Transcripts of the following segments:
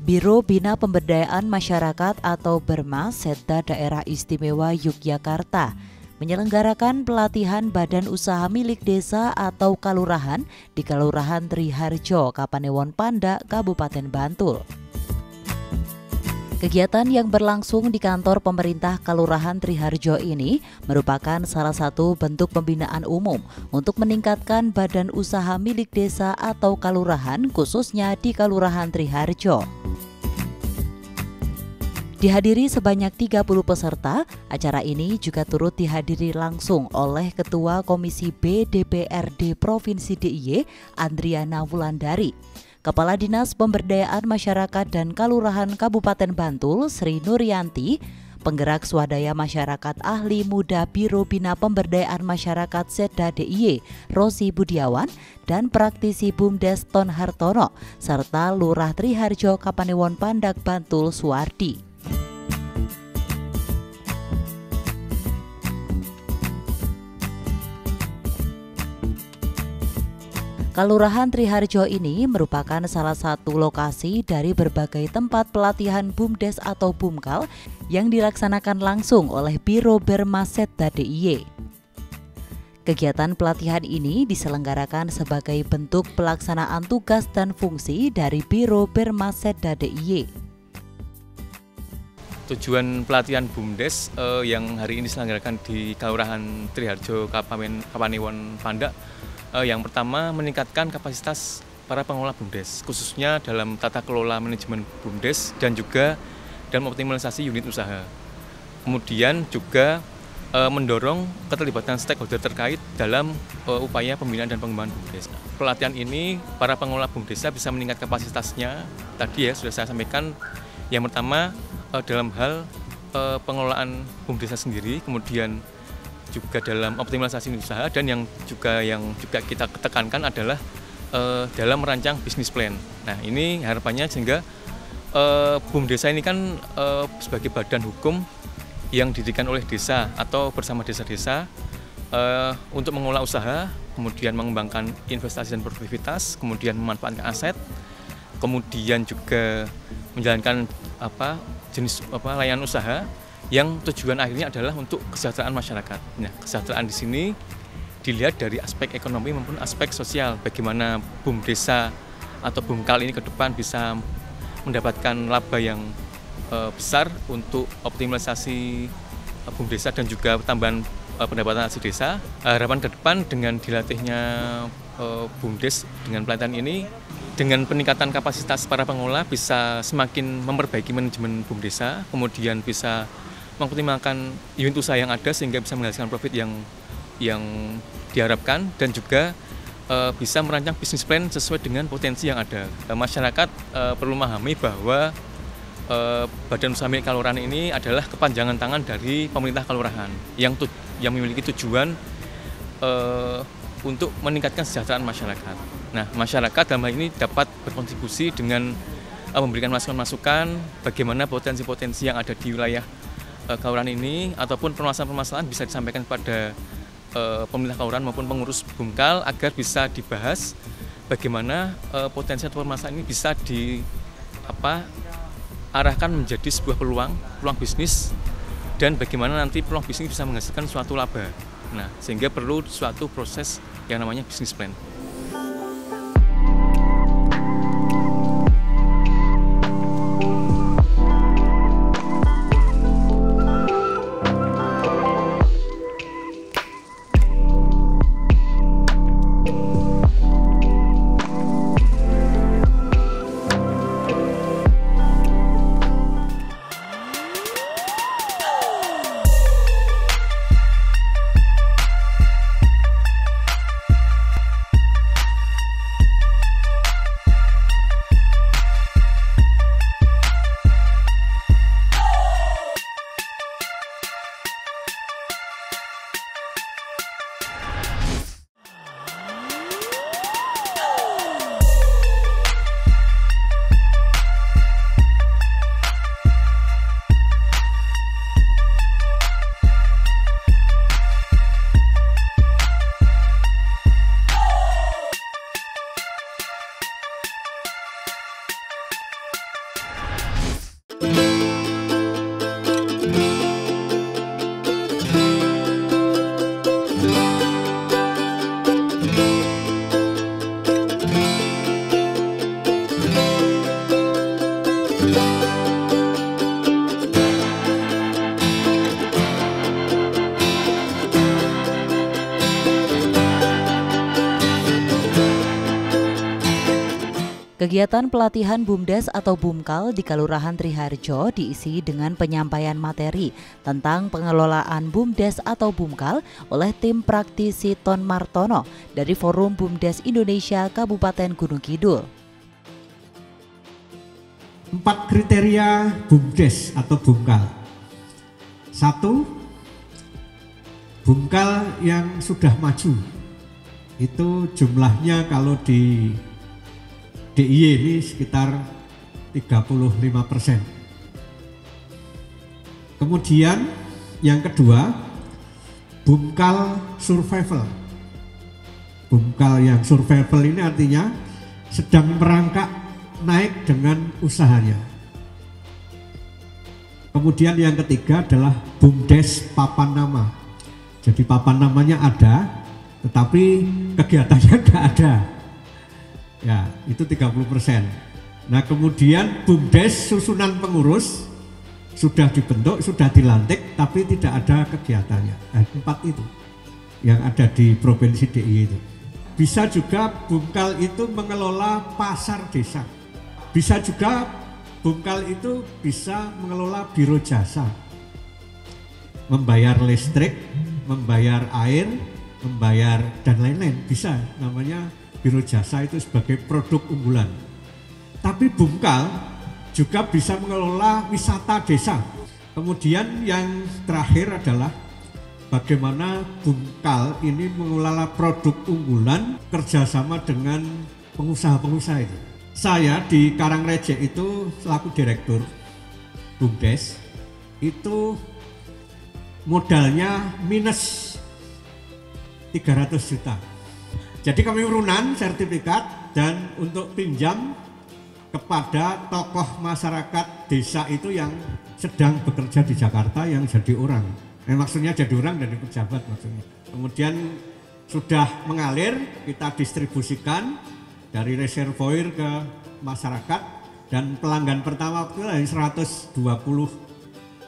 Biro Bina Pemberdayaan Masyarakat atau BERMA Setda Daerah Istimewa Yogyakarta menyelenggarakan pelatihan badan usaha milik desa atau kalurahan di Kelurahan Triharjo, Kapanewon Pandak, Kabupaten Bantul. Kegiatan yang berlangsung di kantor pemerintah Kelurahan Triharjo ini merupakan salah satu bentuk pembinaan umum untuk meningkatkan badan usaha milik desa atau kalurahan khususnya di Kelurahan Triharjo. Dihadiri sebanyak 30 peserta, acara ini juga turut dihadiri langsung oleh Ketua Komisi B DPRD Provinsi DIY, Andriana Wulandari, Kepala Dinas Pemberdayaan Masyarakat dan Kalurahan Kabupaten Bantul, Sri Nuryanti, Penggerak Swadaya Masyarakat Ahli Muda Biro Bina Pemberdayaan Masyarakat Setda DIY, Rosi Budiawan, dan praktisi BUMDes Ton Hartono, serta Lurah Triharjo Kapanewon Pandak Bantul Suwardi. Kelurahan Triharjo ini merupakan salah satu lokasi dari berbagai tempat pelatihan BUMDes atau BUMKAL yang dilaksanakan langsung oleh Biro BERMA Setda DIY. Kegiatan pelatihan ini diselenggarakan sebagai bentuk pelaksanaan tugas dan fungsi dari Biro BERMA Setda DIY. Tujuan pelatihan BUMDes yang hari ini diselenggarakan di Kelurahan Triharjo Kapanewon Pandak, yang pertama meningkatkan kapasitas para pengelola BUMDes, khususnya dalam tata kelola manajemen BUMDes dan juga dalam optimalisasi unit usaha. Kemudian juga mendorong keterlibatan stakeholder terkait dalam upaya pembinaan dan pengembangan BUMDes. Pelatihan ini para pengelola BUMDes bisa meningkat kapasitasnya. Tadi ya sudah saya sampaikan, yang pertama dalam hal pengelolaan BUMDes sendiri, kemudian juga dalam optimalisasi usaha, dan yang juga kita tekankan adalah dalam merancang bisnis plan. Nah, ini harapannya sehingga BUMDes ini kan sebagai badan hukum yang didirikan oleh desa atau bersama desa-desa untuk mengelola usaha, kemudian mengembangkan investasi dan produktivitas, kemudian memanfaatkan aset, kemudian juga menjalankan jenis layanan usaha yang tujuan akhirnya adalah untuk kesejahteraan masyarakat. Nah, kesejahteraan di sini dilihat dari aspek ekonomi maupun aspek sosial. Bagaimana BUMDesa atau BUMKAL ini ke depan bisa mendapatkan laba yang besar untuk optimalisasi BUMDesa dan juga tambahan pendapatan asli desa. Harapan ke depan dengan dilatihnya BUMDes dengan pelatihan ini, dengan peningkatan kapasitas para pengelola bisa semakin memperbaiki manajemen BUMDesa, kemudian bisa mengoptimalkan unit usaha yang ada sehingga bisa menghasilkan profit yang diharapkan, dan juga bisa merancang bisnis plan sesuai dengan potensi yang ada. Masyarakat perlu memahami bahwa badan usaha milik kelurahan ini adalah kepanjangan tangan dari pemerintah kelurahan yang memiliki tujuan untuk meningkatkan kesejahteraan masyarakat. Nah, masyarakat dalam hal ini dapat berkontribusi dengan memberikan masukan-masukan bagaimana potensi-potensi yang ada di wilayah kelurahan ini, ataupun permasalahan-permasalahan bisa disampaikan kepada pemerintah kelurahan maupun pengurus BUMKAL agar bisa dibahas bagaimana potensi atau permasalahan ini bisa diarahkan menjadi sebuah peluang bisnis, dan bagaimana nanti peluang bisnis bisa menghasilkan suatu laba. Nah, sehingga perlu suatu proses yang namanya bisnis plan. Kegiatan pelatihan BUMDes atau BUMKAL di Kelurahan Triharjo diisi dengan penyampaian materi tentang pengelolaan BUMDes atau BUMKAL oleh tim praktisi Ton Martono dari Forum BUMDes Indonesia Kabupaten Gunung Kidul. 4 kriteria BUMDes atau BUMKAL. 1. BUMKAL yang sudah maju. Itu jumlahnya kalau di DIY ini sekitar 35%. Kemudian yang kedua, BUMKAL survival. BUMKAL yang survival ini artinya sedang merangkak naik dengan usahanya. Kemudian yang ketiga adalah BUMDes papan nama. Jadi papan namanya ada, tetapi kegiatannya nggak ada. Ya, itu 30%. Nah, kemudian BUMDes susunan pengurus sudah dibentuk, sudah dilantik, tapi tidak ada kegiatannya. 4 itu yang ada di Provinsi DIY itu. Bisa juga BUMKAL itu mengelola pasar desa. Bisa juga BUMKAL itu bisa mengelola biro jasa. Membayar listrik, membayar air, membayar dan lain-lain. Bisa, namanya biro jasa itu sebagai produk unggulan. Tapi BUMKAL juga bisa mengelola wisata desa. Kemudian yang terakhir adalah bagaimana BUMKAL ini mengelola produk unggulan kerjasama dengan pengusaha-pengusaha itu. Saya di Karangreje itu selaku direktur BUMDes itu modalnya minus 300 juta. Jadi kami urunan sertifikat dan untuk pinjam kepada tokoh masyarakat desa itu yang sedang bekerja di Jakarta yang jadi orang. Maksudnya jadi orang dan pejabat maksudnya. Kemudian sudah mengalir, kita distribusikan dari reservoir ke masyarakat dan pelanggan pertama itu hanya 120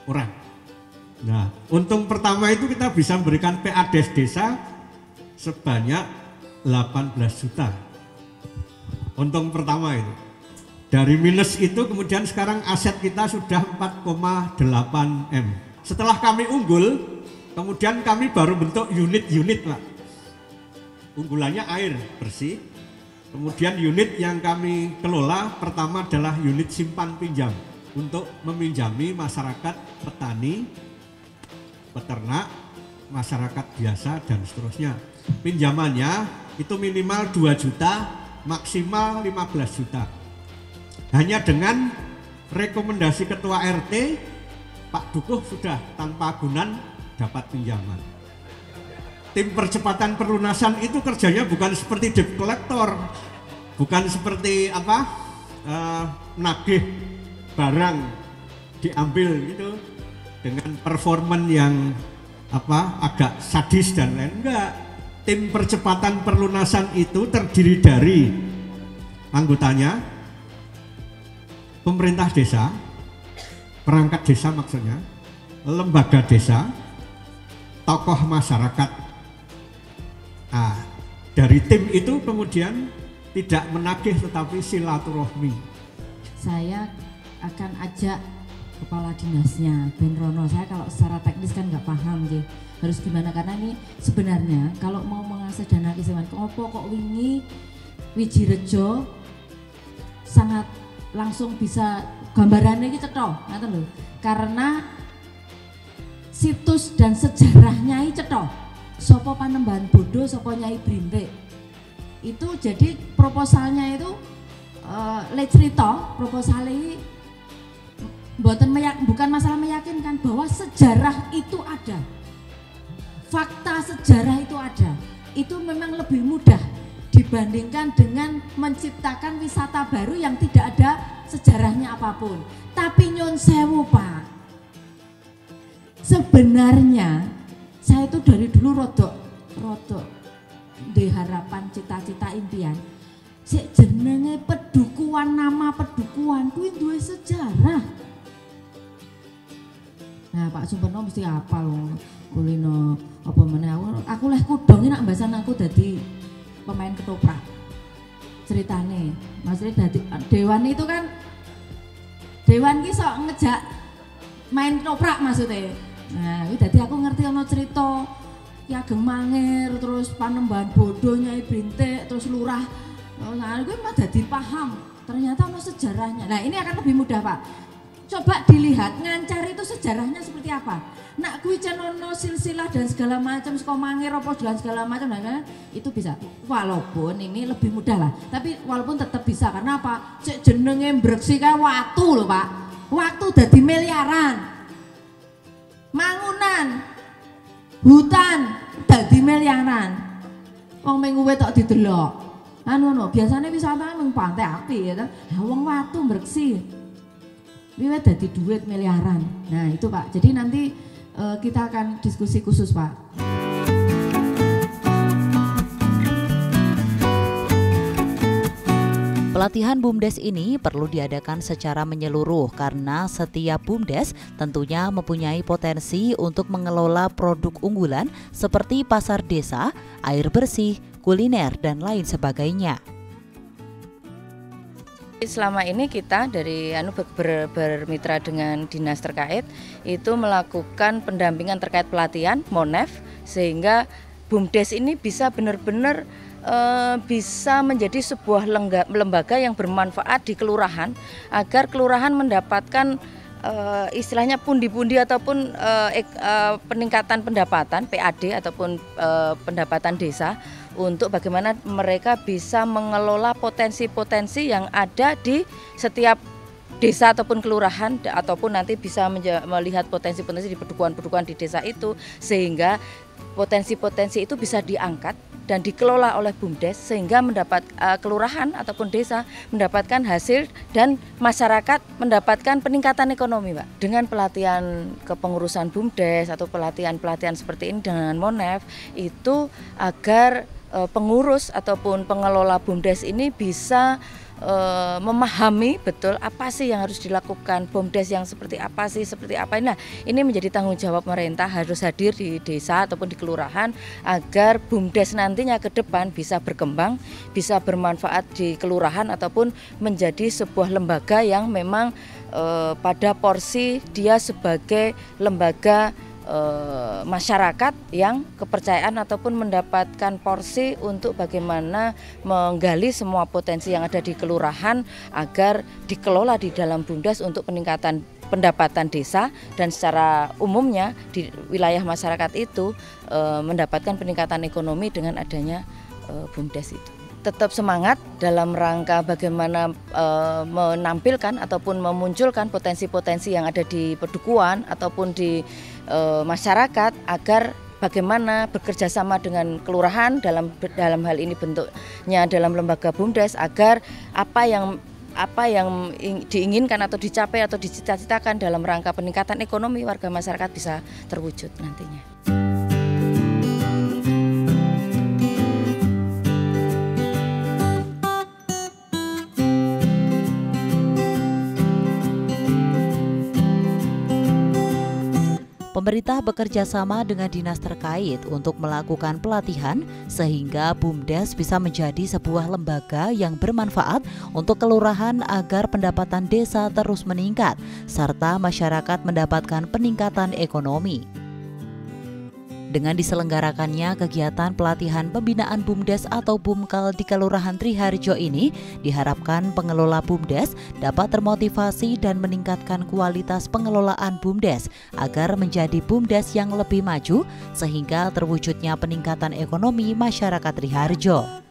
orang. Nah, untung pertama itu kita bisa memberikan PADes desa sebanyak 18 juta. Untung pertama itu. Dari minus itu kemudian sekarang aset kita sudah 4,8 M. Setelah kami unggul, kemudian kami baru bentuk unit-unit, Pak. Unggulannya air bersih. Kemudian unit yang kami kelola pertama adalah unit simpan pinjam untuk meminjami masyarakat petani, peternak, masyarakat biasa dan seterusnya. Pinjamannya itu minimal 2 juta, maksimal 15 juta. Hanya dengan rekomendasi ketua RT, Pak Dukuh sudah tanpa agunan dapat pinjaman. Tim percepatan pelunasan itu kerjanya bukan seperti debt collector, bukan seperti nagih barang diambil itu dengan performan yang agak sadis dan lain. Enggak. Tim percepatan perlunasan itu terdiri dari anggotanya pemerintah desa, perangkat desa maksudnya, lembaga desa, tokoh masyarakat. Dari tim itu kemudian tidak menagih tetapi silaturahmi. Saya akan ajak kepala dinasnya Ben Rono. Saya kalau secara teknis kan nggak paham deh harus gimana, karena ini sebenarnya kalau mau mengasah dana kesewan opo kok wingi Wijirejo sangat langsung bisa gambarannya gitu toh, ngaten lho. Karena situs dan sejarahnya iki cetoh. Sopo Panembahan Bodo, sopo Nyai Brintik. Itu jadi proposalnya itu le cerita proposalnya bukan masalah meyakinkan bahwa sejarah itu ada. Fakta sejarah itu ada. Itu memang lebih mudah dibandingkan dengan menciptakan wisata baru yang tidak ada sejarahnya apapun. Tapi nyun sewu Pak, sebenarnya saya itu dari dulu rodok di harapan cita-cita impian. Sik jenenge Pedukuhan, nama Pedukuhan kuwi duwe sejarah. Nah Pak Sumpeno mesti hafal kulino apa meneh aku leh kudong nak mbasan aku dadi pemain ketoprak. ceritane. Maksudnya dewan itu kan dewan ki sok ngejak main toprak maksudnya. Nah, iki dadi aku ngerti ana cerita Ki Ageng Mangir, terus Panembahan Bodo Nyai Brintik, terus Lurah. Nah, gue mah dadi paham. Ternyata ana sejarahnya. Nah, ini akan lebih mudah, Pak. Coba dilihat Ngancar itu sejarahnya seperti apa. Nak kuwi cenono silsilah dan segala macam, saka Mangir apa dan segala macam, nah, itu bisa. Walaupun ini lebih mudah lah, tapi walaupun tetap bisa karena apa? Cek jenenge mbreksi kae watu lho, Pak. Waktu dadi miliaran. Mangunan, hutan dadi miliaran. Wong minggu tok didelok. Anu biasanya wisata mung pantai api ya kan. Ha wong watu mbreksi. Ini jadi duit miliaran. Nah itu Pak, jadi nanti kita akan diskusi khusus Pak. Pelatihan BUMDes ini perlu diadakan secara menyeluruh karena setiap BUMDes tentunya mempunyai potensi untuk mengelola produk unggulan seperti pasar desa, air bersih, kuliner, dan lain sebagainya. Selama ini kita dari bermitra dengan dinas terkait itu melakukan pendampingan terkait pelatihan MONEF sehingga BUMDes ini bisa benar-benar bisa menjadi sebuah lembaga yang bermanfaat di kelurahan agar kelurahan mendapatkan istilahnya pundi-pundi ataupun peningkatan pendapatan PAD ataupun pendapatan desa untuk bagaimana mereka bisa mengelola potensi-potensi yang ada di setiap desa ataupun kelurahan ataupun nanti bisa melihat potensi-potensi di pedukuhan-pedukuhan di desa itu sehingga potensi-potensi itu bisa diangkat dan dikelola oleh BUMDes sehingga mendapat kelurahan ataupun desa mendapatkan hasil dan masyarakat mendapatkan peningkatan ekonomi, Pak. Dengan pelatihan kepengurusan BUMDes atau pelatihan-pelatihan seperti ini dengan MONEF itu agar pengurus ataupun pengelola BUMDes ini bisa memahami betul apa sih yang harus dilakukan, BUMDes yang seperti apa sih, seperti apa. Nah, ini menjadi tanggung jawab pemerintah harus hadir di desa ataupun di kelurahan agar BUMDes nantinya ke depan bisa berkembang, bisa bermanfaat di kelurahan ataupun menjadi sebuah lembaga yang memang pada porsi dia sebagai lembaga masyarakat yang kepercayaan ataupun mendapatkan porsi untuk bagaimana menggali semua potensi yang ada di kelurahan agar dikelola di dalam BUMDes untuk peningkatan pendapatan desa dan secara umumnya di wilayah masyarakat itu mendapatkan peningkatan ekonomi dengan adanya BUMDes itu. Tetap semangat dalam rangka bagaimana menampilkan ataupun memunculkan potensi-potensi yang ada di pedukuhan ataupun di masyarakat agar bagaimana bekerja sama dengan kelurahan dalam hal ini bentuknya dalam lembaga BUMDes agar apa yang diinginkan atau dicapai atau dicita-citakan dalam rangka peningkatan ekonomi warga masyarakat bisa terwujud nantinya. Pemerintah bekerja sama dengan dinas terkait untuk melakukan pelatihan sehingga BUMDes bisa menjadi sebuah lembaga yang bermanfaat untuk kelurahan agar pendapatan desa terus meningkat serta masyarakat mendapatkan peningkatan ekonomi. Dengan diselenggarakannya kegiatan pelatihan pembinaan BUMDes atau BUMKAL di Kelurahan Triharjo ini, diharapkan pengelola BUMDes dapat termotivasi dan meningkatkan kualitas pengelolaan BUMDes agar menjadi BUMDes yang lebih maju sehingga terwujudnya peningkatan ekonomi masyarakat Triharjo.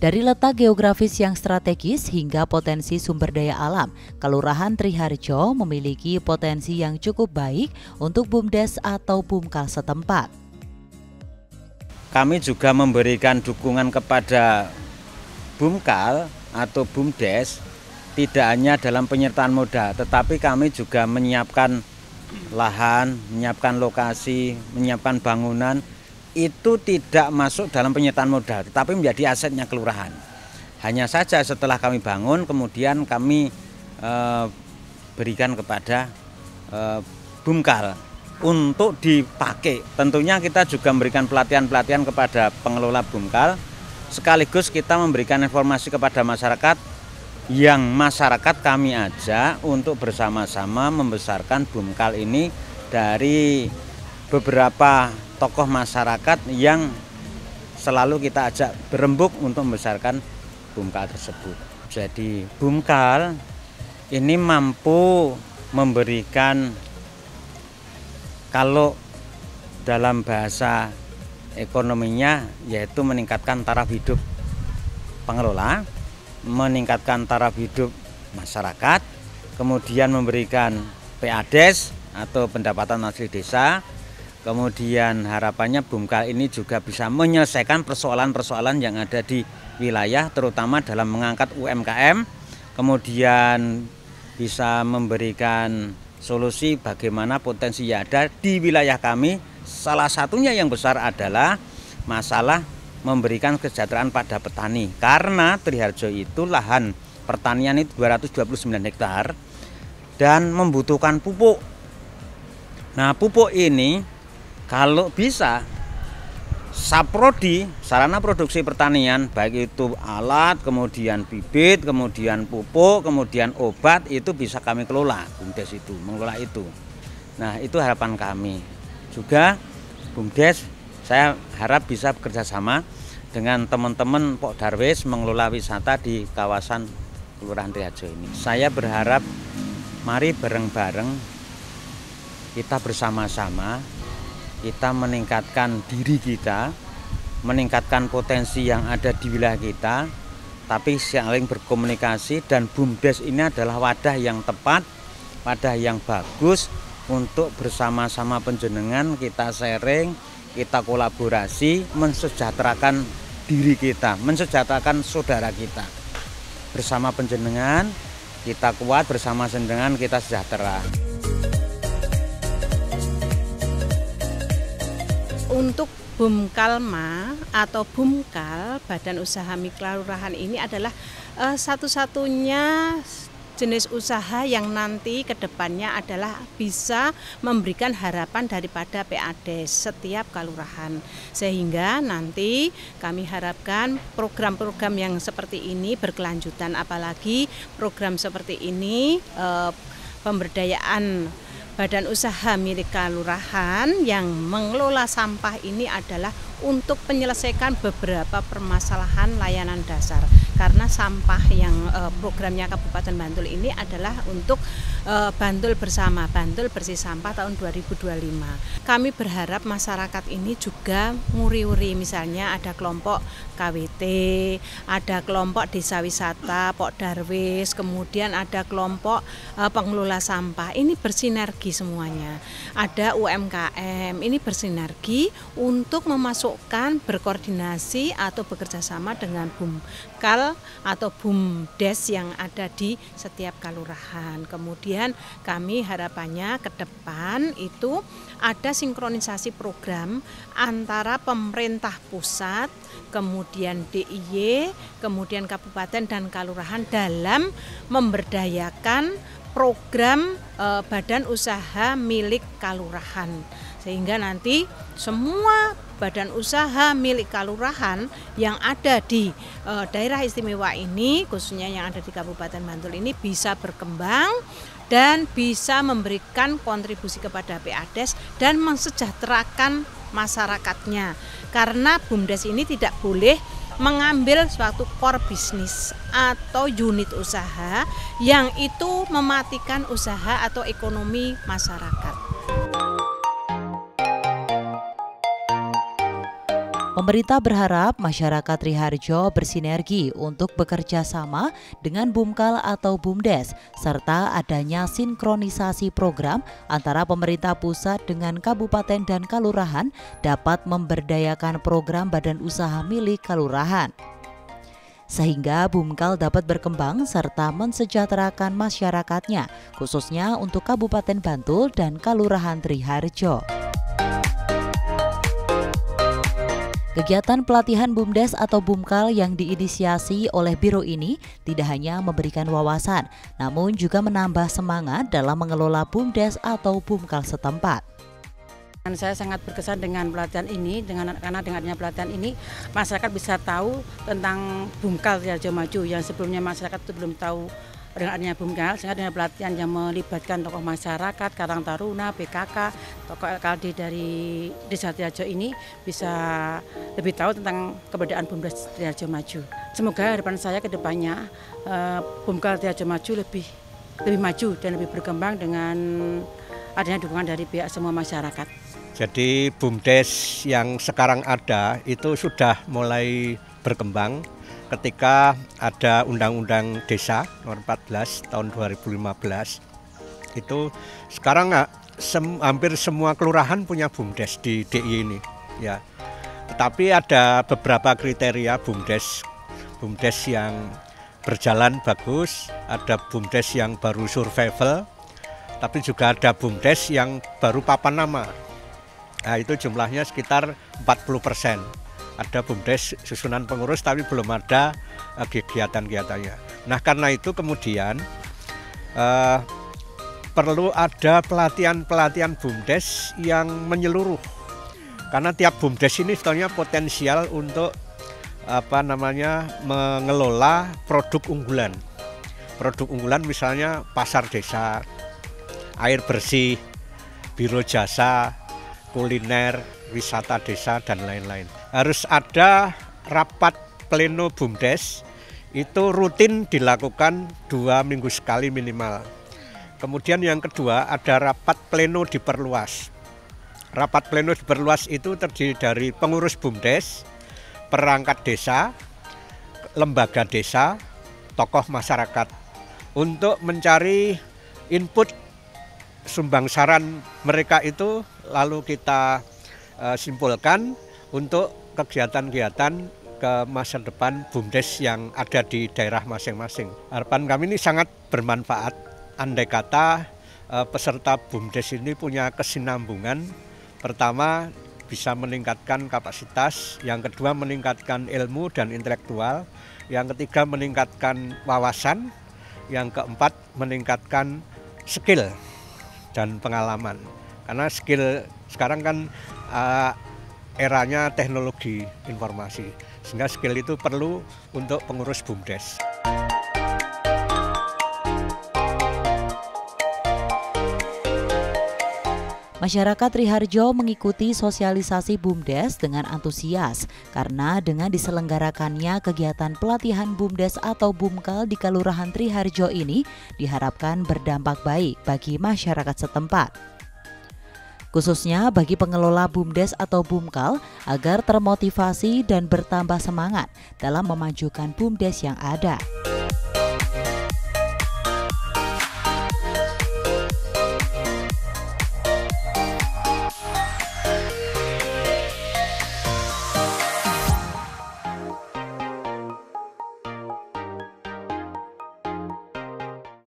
Dari letak geografis yang strategis hingga potensi sumber daya alam, Kelurahan Triharjo memiliki potensi yang cukup baik untuk BUMDes atau BUMKAL setempat. Kami juga memberikan dukungan kepada BUMKAL atau BUMDes tidak hanya dalam penyertaan modal, tetapi kami juga menyiapkan lahan, menyiapkan lokasi, menyiapkan bangunan. Itu tidak masuk dalam penyertaan modal, tetapi menjadi asetnya kelurahan. Hanya saja setelah kami bangun, kemudian kami berikan kepada BUMKAL untuk dipakai. Tentunya kita juga memberikan pelatihan-pelatihan kepada pengelola BUMKAL, sekaligus kita memberikan informasi kepada masyarakat yang masyarakat kami ajak untuk bersama-sama membesarkan BUMKAL ini dari beberapa tokoh masyarakat yang selalu kita ajak berembuk untuk membesarkan BUMKAL tersebut. Jadi BUMKAL ini mampu memberikan, kalau dalam bahasa ekonominya, yaitu meningkatkan taraf hidup pengelola, meningkatkan taraf hidup masyarakat, kemudian memberikan PADes atau pendapatan asli desa. Kemudian harapannya BUMKAL ini juga bisa menyelesaikan persoalan-persoalan yang ada di wilayah, terutama dalam mengangkat UMKM, kemudian bisa memberikan solusi bagaimana potensi yang ada di wilayah kami. Salah satunya yang besar adalah masalah memberikan kesejahteraan pada petani, karena Triharjo itu lahan pertanian itu 229 hektar dan membutuhkan pupuk. Nah, pupuk ini kalau bisa Saprodi, sarana produksi pertanian, baik itu alat, kemudian bibit, kemudian pupuk, kemudian obat, itu bisa kami kelola, BUMDes itu, mengelola itu. Nah, itu harapan kami. Juga BUMDes, saya harap bisa bekerja sama dengan teman-teman Pok Darwis mengelola wisata di kawasan Kelurahan Triharjo ini. Saya berharap mari bareng-bareng kita bersama-sama, kita meningkatkan diri kita, meningkatkan potensi yang ada di wilayah kita, tapi saling berkomunikasi, dan BUMDes ini adalah wadah yang tepat, wadah yang bagus untuk bersama-sama penjenengan kita sharing, kita kolaborasi, mensejahterakan diri kita, mensejahterakan saudara kita. Bersama penjenengan kita kuat, bersama penjenengan kita sejahtera. Untuk BUMKALMA atau BUMKAL, Badan Usaha Mikro Kelurahan ini adalah satu-satunya jenis usaha yang nanti ke depannya adalah bisa memberikan harapan daripada PADes setiap kelurahan. Sehingga nanti kami harapkan program-program yang seperti ini berkelanjutan, apalagi program seperti ini pemberdayaan badan usaha milik kelurahan yang mengelola sampah ini adalah untuk menyelesaikan beberapa permasalahan layanan dasar. Karena sampah yang programnya Kabupaten Bantul ini adalah untuk Bantul Bersama, Bantul Bersih Sampah tahun 2025. Kami berharap masyarakat ini juga nguri-uri, misalnya ada kelompok KWT, ada kelompok Desa Wisata, Pok Darwis, kemudian ada kelompok pengelola sampah. Ini bersinergi semuanya. Ada UMKM, ini bersinergi untuk memasukkan, berkoordinasi atau bekerja sama dengan BUMKAL atau BUMDes yang ada di setiap kelurahan. Kemudian kami harapannya ke depan itu ada sinkronisasi program antara pemerintah pusat, kemudian DIY, kemudian kabupaten dan kelurahan dalam memberdayakan program badan usaha milik kelurahan. Sehingga nanti semua badan usaha milik kelurahan yang ada di daerah istimewa ini, khususnya yang ada di Kabupaten Bantul ini, bisa berkembang dan bisa memberikan kontribusi kepada PADes dan mensejahterakan masyarakatnya. Karena BUMDes ini tidak boleh mengambil suatu core bisnis atau unit usaha yang itu mematikan usaha atau ekonomi masyarakat. Pemerintah berharap masyarakat Triharjo bersinergi untuk bekerja sama dengan Bumkal atau BUMDes, serta adanya sinkronisasi program antara pemerintah pusat dengan kabupaten dan kalurahan dapat memberdayakan program badan usaha milik kalurahan. Sehingga Bumkal dapat berkembang serta mensejahterakan masyarakatnya, khususnya untuk Kabupaten Bantul dan Kalurahan Triharjo. Kegiatan pelatihan BUMDes atau Bumkal yang diinisiasi oleh Biro ini tidak hanya memberikan wawasan, namun juga menambah semangat dalam mengelola BUMDes atau Bumkal setempat. Saya sangat berkesan dengan pelatihan ini, karena dengan adanya pelatihan ini masyarakat bisa tahu tentang Bumkal Triharjo Maju yang sebelumnya masyarakat itu belum tahu dengan adanya Bumkal, sehingga dengan pelatihan yang melibatkan tokoh masyarakat, Karang Taruna, PKK, tokoh LKD dari Desa Triharjo ini bisa lebih tahu tentang keberadaan BUMDes Triharjo Maju. Semoga harapan saya ke depannya Bumkal Triharjo Maju lebih maju dan lebih berkembang dengan adanya dukungan dari pihak semua masyarakat. Jadi BUMDes yang sekarang ada itu sudah mulai berkembang ketika ada Undang-Undang Desa Nomor 14 tahun 2015. Itu sekarang hampir semua kelurahan punya BUMDes di DIY ini, ya. Tetapi ada beberapa kriteria BUMDes yang berjalan bagus, ada BUMDes yang baru survival, tapi juga ada BUMDes yang baru papan nama. Nah, itu jumlahnya sekitar 40%. Ada BUMDes susunan pengurus tapi belum ada kegiatan-kegiatannya. Nah, karena itu kemudian perlu ada pelatihan-pelatihan BUMDes yang menyeluruh. Karena tiap BUMDes ini sebetulnya potensial untuk mengelola produk unggulan. Produk unggulan misalnya pasar desa, air bersih, biro jasa, kuliner, wisata desa, dan lain-lain. Harus ada rapat pleno BUMDes, itu rutin dilakukan 2 minggu sekali minimal. Kemudian yang kedua ada rapat pleno diperluas. Rapat pleno diperluas itu terdiri dari pengurus BUMDes, perangkat desa, lembaga desa, tokoh masyarakat untuk mencari input sumbang saran mereka itu, lalu kita simpulkan untuk kegiatan-kegiatan ke masa depan BUMDes yang ada di daerah masing-masing. Harapan kami ini sangat bermanfaat, andai kata peserta BUMDes ini punya kesinambungan. Pertama, bisa meningkatkan kapasitas, yang kedua meningkatkan ilmu dan intelektual, yang ketiga meningkatkan wawasan, yang keempat meningkatkan skill dan pengalaman. Karena skill sekarang kan eranya teknologi informasi, sehingga skill itu perlu untuk pengurus BUMDes. Masyarakat Triharjo mengikuti sosialisasi BUMDes dengan antusias karena dengan diselenggarakannya kegiatan pelatihan BUMDes atau Bumkal di Kalurahan Triharjo ini diharapkan berdampak baik bagi masyarakat setempat. Khususnya bagi pengelola BUMDes atau Bumkal agar termotivasi dan bertambah semangat dalam memajukan BUMDes yang ada.